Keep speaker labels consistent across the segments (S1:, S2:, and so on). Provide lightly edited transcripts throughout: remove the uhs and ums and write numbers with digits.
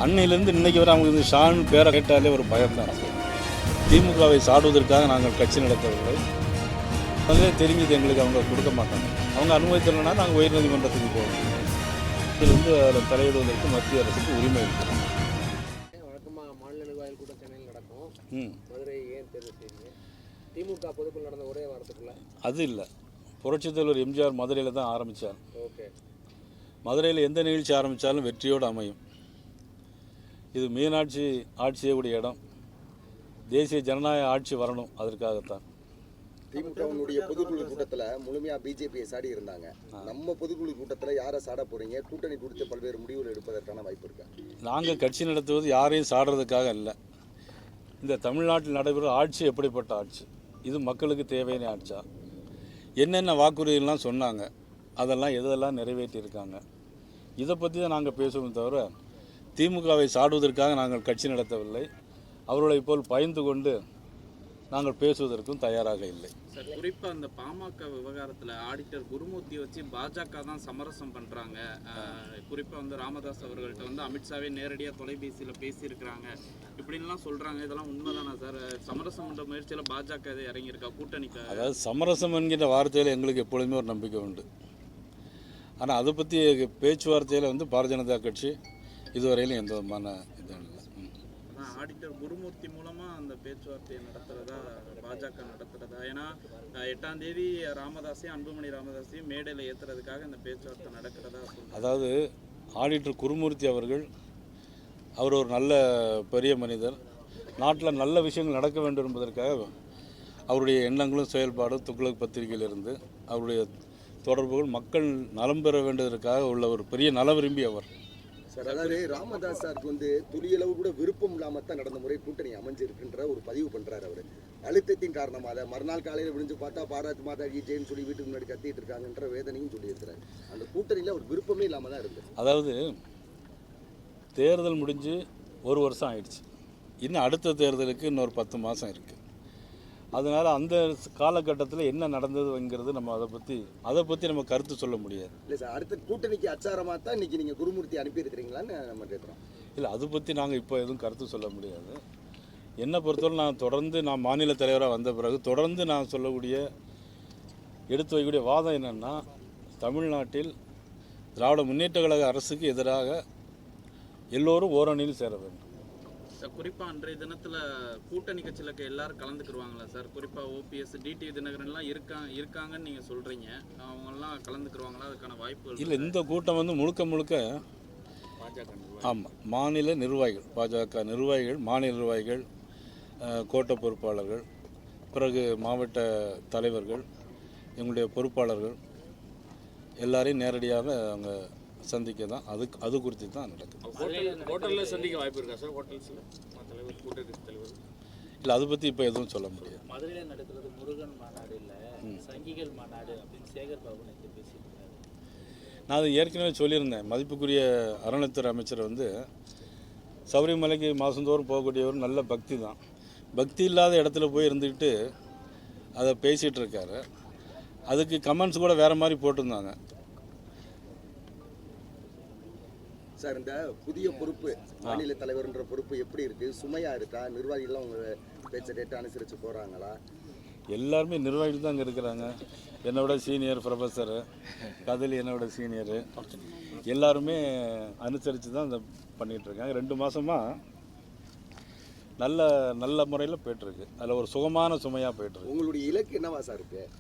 S1: அன்னையிலேருந்து இன்னைக்கு வரை அவங்க ஷான் பேரை கேட்டாலே ஒரு பயம்தான். திமுகவை சாடுவதற்காக நாங்கள் கட்சி நடத்தவில்லை. அதே தெரிஞ்சது எங்களுக்கு அவங்க கொடுக்க மாட்டாங்க. அவங்க அனுமதித்தலைன்னா நாங்கள் உயர்நீதிமன்றத்துக்கு போவோம். இது அதில் தலையிடுவதற்கு மத்திய அரசுக்கு உரிமை இருக்குது.
S2: வழக்கமாக மாநில நிர்வாகிகள் கூட சென்னையில் நடக்கும். மதுரை ஏன் தேர்வு செய்யுங்க? திமுக பொதுக்குழு நடந்த ஒரே வாரத்துக்குள்ள
S1: அது இல்லை. புரட்சித் தலைவர் எம்ஜிஆர் மதுரையில் தான் ஆரம்பித்தார்.
S2: ஓகே,
S1: மதுரையில் எந்த நிகழ்ச்சி ஆரம்பித்தாலும் வெற்றியோடு அமையும். இது மீனாட்சி ஆட்சி செய்யக்கூடிய இடம். தேசிய ஜனநாயக ஆட்சி வரணும், அதற்காகத்தான்.
S3: திமுகவுடைய பொதுக்குழு கூட்டத்தில் முழுமையாக பிஜேபியை சாடி இருந்தாங்க. நம்ம பொதுக்குழு கூட்டத்தில் யாரை சாட போறீங்க? கூட்டணி குறித்து பல்வேறு முடிவுகள் எடுப்பதற்கான வாய்ப்பு இருக்கா?
S1: நாங்கள் கட்சி நடத்துவது யாரையும் சாடுறதுக்காக இல்லை. இந்த தமிழ்நாட்டில் நடைபெறும் ஆட்சி எப்படிப்பட்ட ஆட்சி? இது மக்களுக்கு தேவையான ஆட்சியா? என்னென்ன வாக்குறுதிகள்லாம் சொன்னாங்க, அதெல்லாம் எதெல்லாம் நிறைவேற்றியிருக்காங்க, இதை பற்றி தான் நாங்கள் பேசுவோம். தவிர திமுகவை சாடுவதற்காக நாங்கள் கட்சி நடத்தவில்லை. அவர்களை போல் பயந்து கொண்டு நாங்கள் பேசுவதற்கும் தயாராக இல்லை.
S4: சார், குறிப்பாக அந்த பாமக விவகாரத்தில் ஆடிட்டர் குருமூர்த்தி வச்சு பாஜக தான் சமரசம் பண்ணுறாங்க. குறிப்பாக வந்து ராமதாஸ் அவர்கள்ட்ட அமித்ஷாவே நேரடியாக தொலைபேசியில் பேசியிருக்கிறாங்க இப்படின்லாம் சொல்கிறாங்க. இதெல்லாம் உண்மைதானா சார்? சமரசம் என்ற முயற்சியில் பாஜக இதை இறங்கியிருக்கா கூட்டணிக்கு? அதாவது
S1: சமரசம் என்கிற வார்த்தையில் எங்களுக்கு எப்பொழுதுமே ஒரு நம்பிக்கை உண்டு. ஆனால் அதை பற்றி பேச்சுவார்த்தையில் பாரதிய ஜனதா கட்சி இதுவரையிலும் எந்த விதமான இது இல்லை.
S4: ஆடிட்டர் குருமூர்த்தி மூலமாக அந்த பேச்சுவார்த்தையை நடத்துகிறதா பாஜக நடத்துகிறதா? ஏன்னா 8ஆம் தேதி ராமதாஸையும் அன்புமணி ராமதாஸையும் மேடையில் ஏற்றுறதுக்காக இந்த பேச்சுவார்த்தை நடக்கிறதா?
S1: அதாவது ஆடிட்டர் குருமூர்த்தி அவர் ஒரு நல்ல பெரிய மனிதர். நாட்டில் நல்ல விஷயங்கள் நடக்க வேண்டும் என்பதற்காக அவருடைய எண்ணங்களும் செயல்பாடும் துக்ளக் பத்திரிகையிலிருந்து அவருடைய தொடர்புகள் மக்கள் நலம் பெற வேண்டியதற்காக உள்ள ஒரு பெரிய நல விரும்பி அவர்.
S3: சார், அதாவது ராமதாஸ் சாருக்கு துளியளவு கூட விருப்பம் இல்லாமல் தான் நடந்த முறை கூட்டணி அமைஞ்சிருக்குன்ற ஒரு பதிவு பண்ணுறாரு. அவர் அழுத்தத்தின் காரணமாக மறுநாள் காலையில் விழிஞ்சு பார்த்தா பாரத் மாதா கி ஜெயின்னு சொல்லி வீட்டுக்கு முன்னாடி கத்திட்டு இருக்காங்கன்ற வேதனையும் சொல்லியிருக்கிறார். அந்த கூட்டணியில் ஒரு விருப்பமே இல்லாமல் தான் இருந்தது.
S1: அதாவது தேர்தல் முடிஞ்சு ஒரு வருஷம் ஆயிடுச்சு. இன்னும் அடுத்த தேர்தலுக்கு இன்னொரு 10 மாதம் இருக்குது. அதனால் அந்த காலகட்டத்தில் என்ன நடந்ததுங்கிறது நம்ம அதை பற்றி நம்ம கருத்து சொல்ல முடியாது.
S3: இல்லை சார், அடுத்த கூட்டணிக்கு அச்சாரமாக தான் இன்றைக்கி நீங்கள் குருமூர்த்தி அனுப்பியிருக்கிறீங்களான்னு நம்ம கேட்குறோம்.
S1: இல்லை, அதை பற்றி நாங்கள் இப்போ எதுவும் கருத்து சொல்ல முடியாது. என்னை பொறுத்தவரை தொடர்ந்து நான் மாநில தலைவராக வந்த பிறகு தொடர்ந்து நான் சொல்லக்கூடிய எடுத்து வைக்கக்கூடிய வாதம் என்னென்னா, தமிழ்நாட்டில் திராவிட முன்னேற்ற கழக அரசுக்கு எதிராக எல்லோரும் ஓரணியில் சேர வேண்டும்.
S4: குறிப்பாக அன்றைய தினத்தில் கூட்டணி கட்சியில் எல்லாரும் கலந்துக்குருவாங்களா சார்? குறிப்பாக ஓபிஎஸ், டிடி தினகரன்லாம் இருக்காங்கன்னு நீங்கள் சொல்கிறீங்க. அவங்கெல்லாம் கலந்துக்குருவாங்களா? அதுக்கான வாய்ப்புகள்
S1: இல்லை. இந்த கூட்டம் முழுக்க
S4: பாஜக
S1: ஆமாம், மாநில நிர்வாகிகள், பாஜக நிர்வாகிகள், மாநில நிர்வாகிகள், கோட்ட பொறுப்பாளர்கள், பிறகு மாவட்ட தலைவர்கள், எங்களுடைய பொறுப்பாளர்கள் எல்லாரையும் நேரடியாக அவங்க சந்திக்க தான் அது குறித்து தான் நடக்குது.
S2: ஹோட்டலில் சந்திக்க வாய்ப்பு இருக்கா சார்? ஹோட்டல்ஸில் தலைவர், கூட்டணி தலைவர்?
S1: இல்லை, அதை பற்றி இப்போ எதுவும் சொல்ல முடியாது.
S5: மதுரையில் நடக்கிறது முருகன் மாநாடு இல்லை, சங்கிகள் மாநாடு அப்படின்னு சேகர் பாபு நேற்று பேசியிருக்காரு.
S1: நான் அது ஏற்கனவே சொல்லியிருந்தேன். மதிப்புக்குரிய அறநிலைத்துறை அமைச்சர் சபரிமலைக்கு மாதந்தோறும் போகக்கூடியவர் நல்ல பக்தி தான். பக்தி இல்லாத இடத்துல போய் இருந்துக்கிட்டு அதை பேசிகிட்டு இருக்காரு. அதுக்கு கமெண்ட்ஸ் கூட வேறு மாதிரி போட்டிருந்தாங்க.
S3: சார், இந்த புதிய பொறுப்பு மாநில தலைவர்ன்ற பொறுப்பு எப்படி இருக்குது? சுமையாக இருக்கா? நிர்வாகிகள்லாம் உங்கள் பேச்சை கேட்டு அனுசரித்து போகிறாங்களா?
S1: எல்லாருமே நிர்வாகிகள் தான் அங்கே இருக்கிறாங்க. என்னோட சீனியர் ப்ரொஃபஸர் கதில், என்னோட சீனியரு, எல்லாருமே அனுசரித்து தான் இதை பண்ணிகிட்ருக்காங்க. 2 மாதமாக நல்ல முறையில் போய்ட்டுருக்கு. அதில் ஒரு சுகமான சுமையாக போய்ட்டுருக்கு.
S3: உங்களுடைய இலக்கு என்னவா சார் இருக்குது?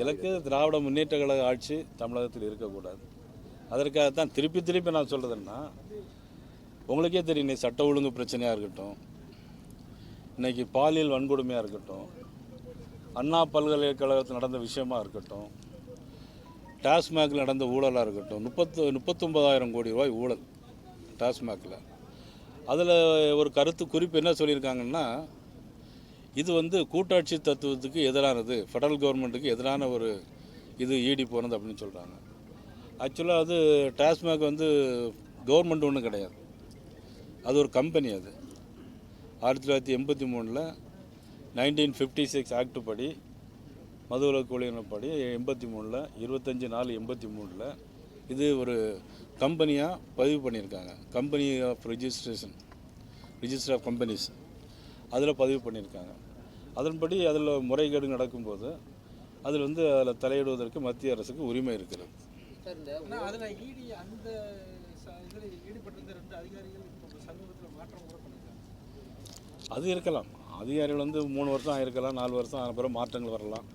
S1: இலக்கு திராவிட முன்னேற்ற கழக ஆட்சி தமிழகத்தில் இருக்கக்கூடாது. அதற்காகத்தான் திருப்பி நான் சொல்கிறதுன்னா, உங்களுக்கே தெரியும், இன்னைக்கு சட்ட ஒழுங்கு பிரச்சனையாக இருக்கட்டும், இன்றைக்கி பாலியல் வன்கொடுமையாக இருக்கட்டும், அண்ணா பல்கலைக்கழகத்தில் நடந்த விஷயமாக இருக்கட்டும், டாஸ்மாகில் நடந்த ஊழலாக இருக்கட்டும், 39,000 கோடி ரூபாய் ஊழல் டாஸ்மாகில். அதில் ஒரு கருத்து குறிப்பு என்ன சொல்லியிருக்காங்கன்னா, இது கூட்டாட்சி தத்துவத்துக்கு எதிரானது, ஃபெடரல் கவர்மெண்ட்டுக்கு எதிரான ஒரு இது ஈடி போனது அப்படின்னு சொல்கிறாங்க. ஆக்சுவலாக அது டாஸ்மாக் கவர்மெண்ட் ஒன்றும் கிடையாது, அது ஒரு கம்பெனி. அது 1983 1956 ஆக்ட் படி, மதுவிலக்கு ஒழிப்பின்படி 83 25/4/83 இது ஒரு கம்பெனியாக பதிவு பண்ணியிருக்காங்க. Company of register of companies அதில் பதிவு பண்ணியிருக்காங்க. அதன்படி அதில் முறைகேடு நடக்கும்போது அதில் அதில் தலையிடுவதற்கு மத்திய அரசுக்கு உரிமை இருக்கிறது.
S2: சார் இந்த
S5: அதில் ஈடி அந்த இதில் ஈடுபட்டிருந்த 2 அதிகாரிகள் இப்போ சமீபத்தில் மாற்றம் கூட பண்ணியிருக்காங்க.
S1: அது இருக்கலாம். அதிகாரிகள் 3 வருஷம் ஆகிருக்கலாம், 4 வருஷம் ஆன பிறகு மாற்றங்கள் வரலாம்.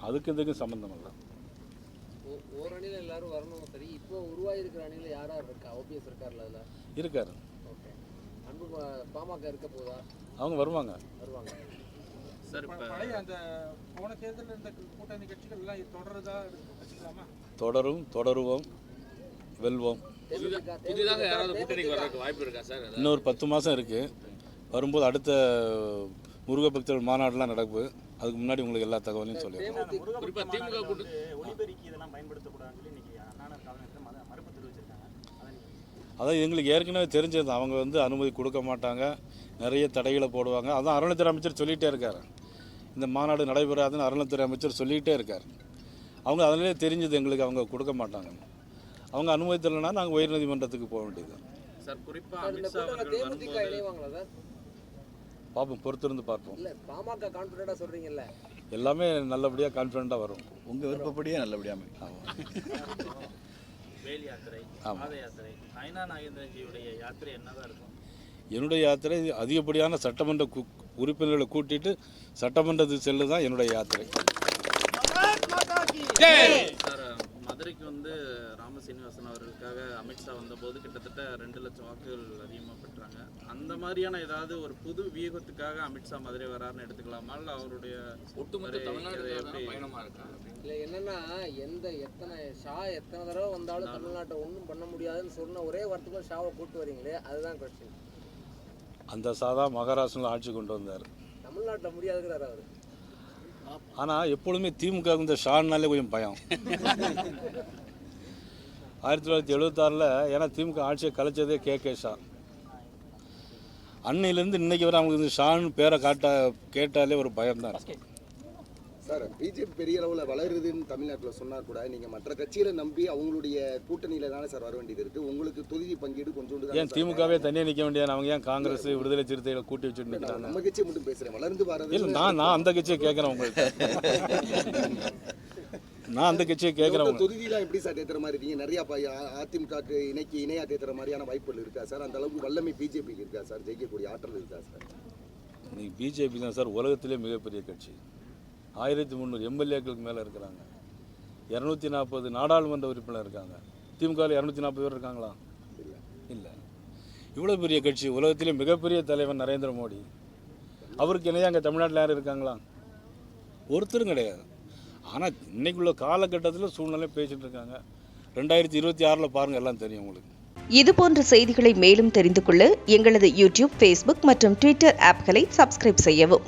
S1: அதுக்கு இதுக்கும் சம்மந்தம் இல்லை.
S2: ஒரு அணியில் எல்லாரும் வரணும். சரி, இப்போ உருவாகிருக்கிற அணியில் யார் யார் இருக்கா? ஓபிஎஸ் இருக்கார்ல அதில்?
S1: இருக்கார்.
S2: ஓகே. அன்பு பாமக இருக்க போதா?
S1: அவங்க வருவாங்க.
S4: சார் இப்போ
S5: பழைய அந்த போன தேர்தலில் இருந்த கூட்டணி கட்சிகள் எல்லாம் தொடருதா வச்சுக்கலாமா?
S1: தொடருவோம், வெல்வோம்.
S2: புதிதாக யாராவது கூட்டணிக்கு வர்றதுக்கு வாய்ப்பு இருக்கா சார்?
S1: இன்னொரு 10 மாதம் இருக்குது. வரும்போது அடுத்த முருக பக்தர்கள் மாநாடுலாம் நடக்குது. அதுக்கு முன்னாடி உங்களுக்கு எல்லா தகவலையும் சொல்லிடுறேன்.
S2: குறிப்பாக திமுக
S5: ஒலிபெருக்கி இதெல்லாம் பயன்படுத்தக்கூடாதுன்னு சொல்லி இன்னைக்கு அண்ணா காலத்தில் மறுப்பு தெரிவிச்சிருக்காங்க.
S1: அதான் எங்களுக்கு ஏற்கனவே தெரிஞ்சது. அவங்க அனுமதி கொடுக்க மாட்டாங்க, நிறைய தடைகளை போடுவாங்க. அதான் அறநிலையத்துறை அமைச்சர் சொல்லிகிட்டே இருக்கார். இந்த மாநாடு நடைபெறாதுன்னு அறநிலையத்துறை அமைச்சர் சொல்லிகிட்டே இருக்கார். அவங்க அதிலே தெரிஞ்சது எங்களுக்கு அவங்க கொடுக்க மாட்டாங்க. அவங்க அனுமதி தரலைன்னா நாங்கள் உயர்நீதிமன்றத்துக்கு போக வேண்டியது.
S4: சார் குறிப்பாக அமித்ஷா அவர்கள்
S2: தேமுதிக இணைவாங்களா சார்?
S1: பார்ப்போம், பொறுத்திருந்து பார்ப்போம்.
S2: இல்லை, பாமக கான்ஃபிடென்ட்டாக சொல்கிறீங்கல்ல?
S1: எல்லாமே நல்லபடியாக கான்ஃபிடென்ட்டாக வரும்.
S6: உங்கள் விருப்பப்படியே நல்லபடியாக.
S5: வேல் யாத்திரை, பாத யாத்திரை, ஐநா நாகேந்திரஜியுடைய யாத்திரை என்னதான் இருக்கும்?
S1: என்னுடைய யாத்திரை அதிகப்படியான சட்டமன்ற உறுப்பினர்களை கூட்டிட்டு சட்டமன்றத்துக்கு செல்லு தான் என்னுடைய யாத்திரை.
S4: சார் மதுரைக்கு ராமசீனிவாசன் அவர்களுக்காக அமித்ஷா வந்தபோது கிட்டத்தட்ட 2 லட்சம் வாக்குகள் அதிகமாக பெற்றாங்க. அந்த மாதிரியான ஏதாவது ஒரு புது வியூகத்துக்காக அமித்ஷா மதுரை வராருன்னு எடுத்துக்கலாமா? இல்லை அவருடைய ஒட்டுமொத்த தமிழ்நாடு பயணமாக இருக்கா?
S2: இல்லை, என்னன்னா எத்தனை தடவை வந்தாலும் தமிழ்நாட்டை ஒன்றும் பண்ண முடியாதுன்னு சொன்ன ஒரே வார்த்தைக்குள்ள ஷாவை கூட்டு வரீங்களே, அதுதான் கொஸ்டின்.
S1: அந்த சாதா மகாராஷ்டிரில் ஆட்சி கொண்டு வந்தார்.
S2: தமிழ்நாட்டில் முடியாதுங்கிறார் அவர்.
S1: ஆனால் எப்பொழுதுமே திமுக இந்த ஷான்னாலே கொஞ்சம் பயம். 1976 ஏன்னா திமுக ஆட்சியை கலைச்சதே கே ஷா. அன்னையிலேருந்து இன்னைக்கு வரை அவங்களுக்கு இந்த ஷான்னு பேரை கேட்டாலே ஒரு பயம்தான் இருக்கு.
S3: சார், பிஜேபி பெரிய அளவில் வளருதுன்னு தமிழ்நாட்டில் சொன்னால் கூட நீங்கள் மற்ற கட்சிகளை நம்பி அவங்களுடைய கூட்டணியில் தானே சார் வர வேண்டியது இருக்குது. உங்களுக்கு தொகுதி பங்கீடு கொஞ்சோண்டு
S1: ஏன் திமுகவே தனியாக நிற்க வேண்டியது? அவங்க ஏன் காங்கிரஸ் விடுதலை சிறுத்தைகளை கூட்டி வச்சுட்டு நிற்கிறாங்க?
S3: நம்ம கட்சியை மட்டும் பேசுகிறேன், வளர்ந்து வரது
S1: இல்லை. நான் அந்த கட்சியை கேட்குறேன் உங்கள்கிட்ட. நான் அந்த கட்சியை கேட்குறேன்.
S3: தொகுதியெலாம் எப்படி சார் தேத்துற மாதிரி இருக்கீங்க? நிறையா அதிமுகக்கு இணையாக தேத்துற மாதிரியான வாய்ப்புகள் இருக்கா சார்? அந்த அளவுக்கு வல்லமை பிஜேபிக்கு இருக்கா சார்? ஜெயிக்கக்கூடிய ஆற்றல் இருக்கா சார்?
S1: இன்னைக்கு பிஜேபி தான் சார் உலகத்திலே மிகப்பெரிய கட்சி. 1300 எம்எல்ஏக்களுக்கு மேலே இருக்கிறாங்க. 240 நாடாளுமன்ற உறுப்பினர் இருக்காங்க. திமுகவில் 240 பேர் இருக்காங்களா? இல்லை. இவ்வளோ பெரிய கட்சி, உலகத்திலே மிகப்பெரிய தலைவர் நரேந்திர மோடி. அவருக்கு இணையாக அங்கே தமிழ்நாட்டில் யாரும் இருக்காங்களா? ஒருத்தரும் கிடையாது. ஆனால் இன்னைக்குள்ள காலகட்டத்தில் சூழ்நிலை பேசிட்டு இருக்காங்க. 2026 பாருங்கள், எல்லாம் தெரியும் உங்களுக்கு.
S7: இதுபோன்ற செய்திகளை மேலும் தெரிந்து கொள்ள எங்களது யூடியூப், ஃபேஸ்புக் மற்றும் ட்விட்டர் ஆப்களை சப்ஸ்கிரைப் செய்யவும்.